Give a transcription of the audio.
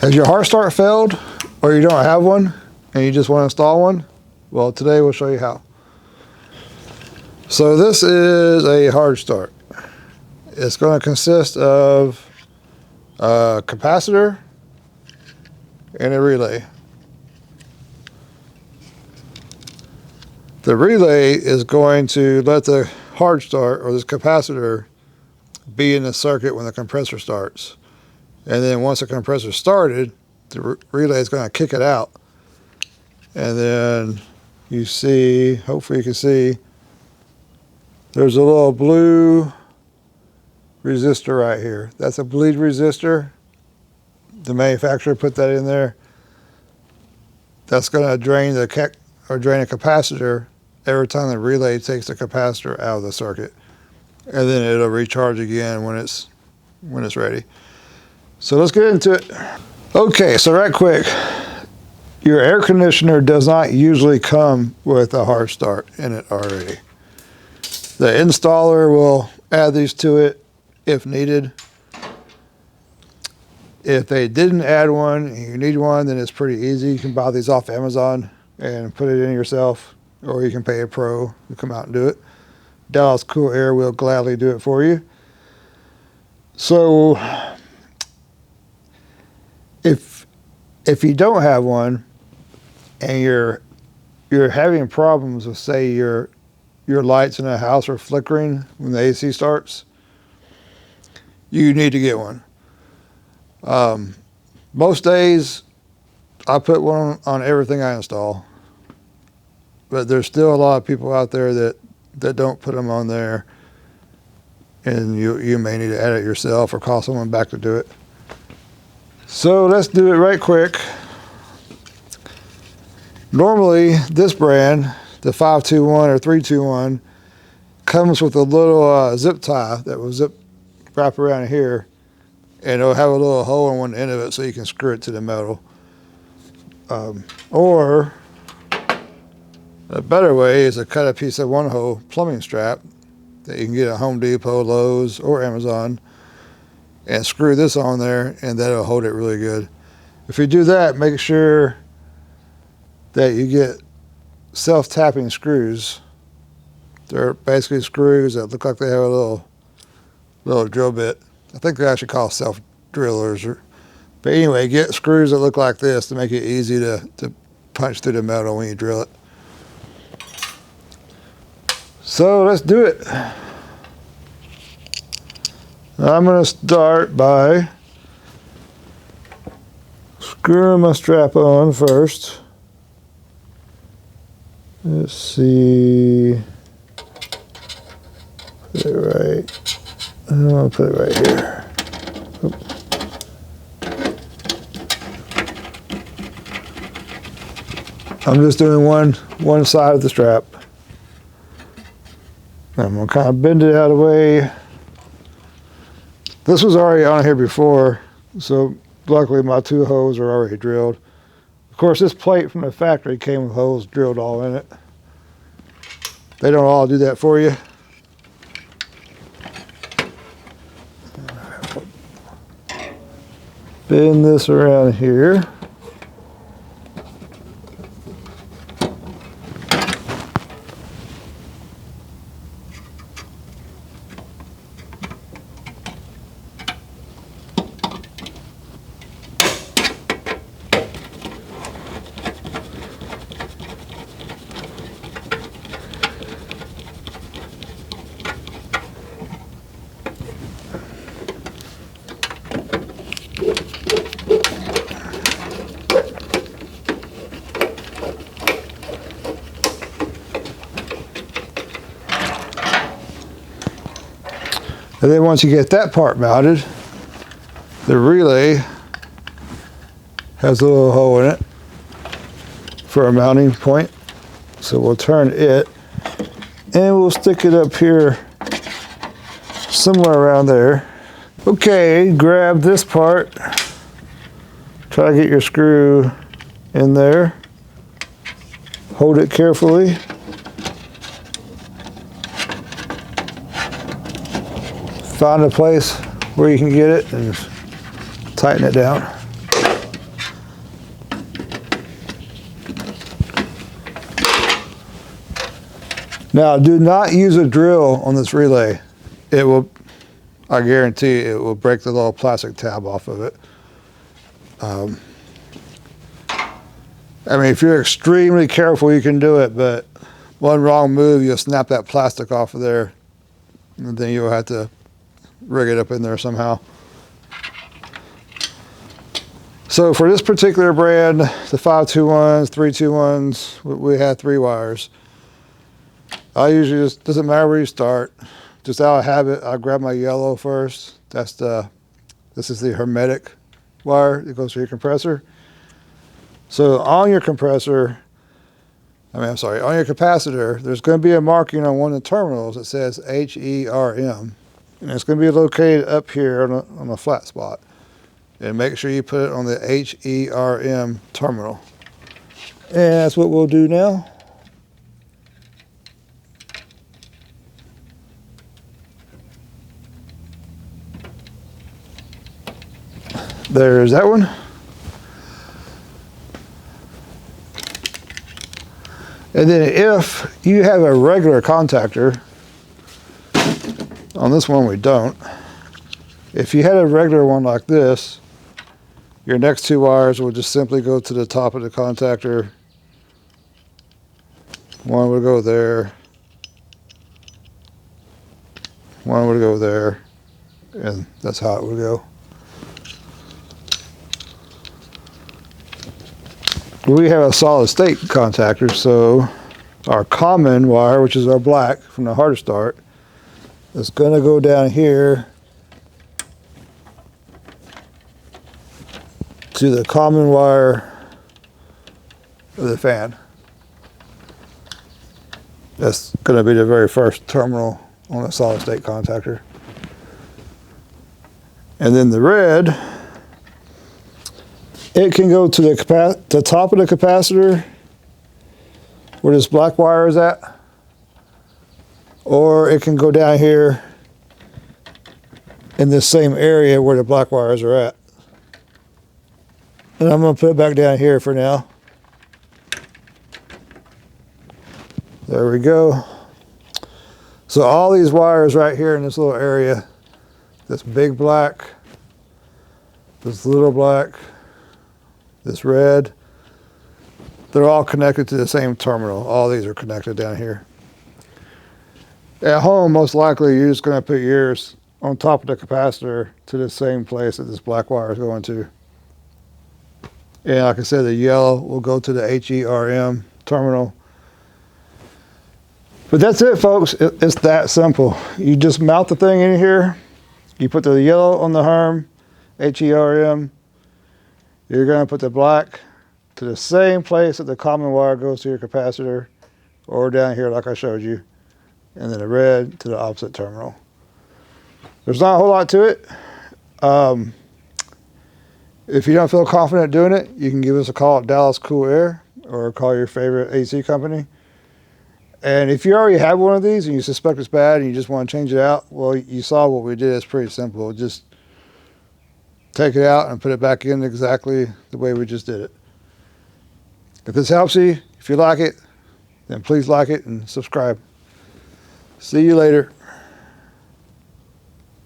Has your hard start failed, or you don't have one and you just want to install one? Well, today we'll show you how. So this is a hard start. It's going to consist of a capacitor and a relay. The relay is going to let the hard start, or this capacitor, be in the circuit when the compressor starts. And then once the compressor started, the relay is going to kick it out. And then you see, hopefully you can see, there's a little blue resistor right here. That's a bleed resistor. The manufacturer put that in there. That's going to drain the drain a capacitor every time the relay takes the capacitor out of the circuit. And then it'll recharge again when it's ready. So let's get into it. Okay, so right quick, your air conditioner does not usually come with a hard start in it already. The installer will add these to it if needed. If they didn't add one and you need one, then it's pretty easy. You can buy these off Amazon and put it in yourself, or you can pay a pro to come out and do it. Dallas Cool Air will gladly do it for you. So if you don't have one and you're having problems with, say, your lights in a house are flickering when the AC starts, you need to get one. Most days I put one on everything I install, but there's still a lot of people out there that don't put them on there, and you may need to add it yourself or call someone back to do it. So let's do it right quick. Normally this brand, the 521 or 321, comes with a little zip tie that will wrap around here, and it'll have a little hole in one end of it so you can screw it to the metal. Or a better way is to cut a piece of one-hole plumbing strap that you can get at Home Depot, Lowe's, or Amazon, and screw this on there, and that'll hold it really good. If you do that, make sure that you get self-tapping screws. They're basically screws that look like they have a little drill bit. I think they're actually called self-drillers. But anyway, get screws that look like this to make it easy to punch through the metal when you drill it. So let's do it. I'm going to start by screwing my strap on first. Let's see. Put it right. I'm going to put it right here. Oops. I'm just doing one side of the strap. I'm going to kind of bend it out of the way. This was already on here before, so luckily my two holes are already drilled. Of course, this plate from the factory came with holes drilled all in it. They don't all do that for you. Bend this around here. And then once you get that part mounted, the relay has a little hole in it for a mounting point. So we'll turn it and we'll stick it up here somewhere around there. Okay, grab this part. Try to get your screw in there. Hold it carefully. Find a place where you can get it and tighten it down. Now, do not use a drill on this relay. It will, I guarantee it will break the little plastic tab off of it. I mean, if you're extremely careful, you can do it, but one wrong move, you'll snap that plastic off of there, and then you'll have to rig it up in there somehow. So for this particular brand, the 521s, 321s, we have 3 wires. I usually just, doesn't matter where you start, just out of habit, I grab my yellow first. This is the hermetic wire that goes to your compressor. So on your compressor, on your capacitor, there's going to be a marking on one of the terminals that says HERM. And it's going to be located up here on a flat spot. And make sure you put it on the HERM terminal. And that's what we'll do now. There's that one. And then if you have a regular contactor, on this one we don't. If you had a regular one like this, your next 2 wires will just simply go to the top of the contactor. One would go there. One would go there. And that's how it would go. We have a solid state contactor, so our common wire, which is our black from the hard start, is going to go down here to the common wire of the fan. That's going to be the very first terminal on a solid state contactor. And then the red, it can go to the top of the capacitor where this black wire is at, or it can go down here in this same area where the black wires are at. And I'm going to put it back down here for now. There we go. So all these wires right here in this little area, this big black, this little black, this red, they're all connected to the same terminal. All these are connected down here. At home, most likely, you're just going to put yours on top of the capacitor to the same place that this black wire is going to. And like I said, the yellow will go to the HERM terminal. But that's it, folks. It's that simple. You just mount the thing in here. You put the yellow on the HERM, HERM. You're going to put the black to the same place that the common wire goes to your capacitor, or down here like I showed you, and then the red to the opposite terminal. There's not a whole lot to it. If you don't feel confident doing it, you can give us a call at Dallas Cool Air, or call your favorite AC company. And if you already have one of these and you suspect it's bad and you just want to change it out, well, you saw what we did. It's pretty simple. Just take it out and put it back in exactly the way we just did it. If this helps you, if you like it, then please like it and subscribe. See you later.